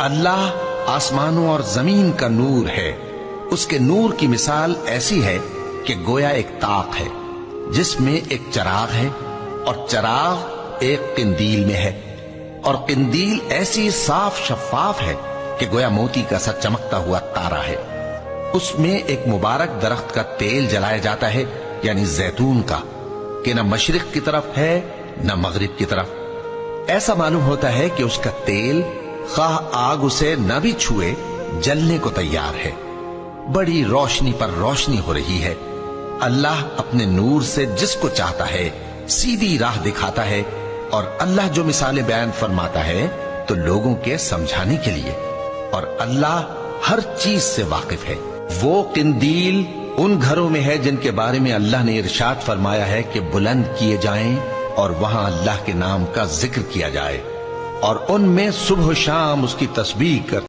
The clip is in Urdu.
اللہ آسمانوں اور زمین کا نور ہے، اس کے نور کی مثال ایسی ہے کہ گویا ایک طاق ہے جس میں ایک چراغ ہے، اور چراغ ایک قندیل میں ہے، اور قندیل ایسی صاف شفاف ہے کہ گویا موتی کا سا چمکتا ہوا تارا ہے۔ اس میں ایک مبارک درخت کا تیل جلایا جاتا ہے، یعنی زیتون کا، کہ نہ مشرق کی طرف ہے نہ مغرب کی طرف۔ ایسا معلوم ہوتا ہے کہ اس کا تیل خواہ آگ اسے نہ بھی چھوئے جلنے کو تیار ہے۔ بڑی روشنی پر روشنی ہو رہی ہے۔ اللہ اپنے نور سے جس کو چاہتا ہے سیدھی راہ دکھاتا ہے، اور اللہ جو مثالیں بیان فرماتا ہے تو لوگوں کے سمجھانے کے لیے، اور اللہ ہر چیز سے واقف ہے۔ وہ قندیل ان گھروں میں ہے جن کے بارے میں اللہ نے ارشاد فرمایا ہے کہ بلند کیے جائیں اور وہاں اللہ کے نام کا ذکر کیا جائے، اور ان میں صبح و شام اس کی تسبیح کر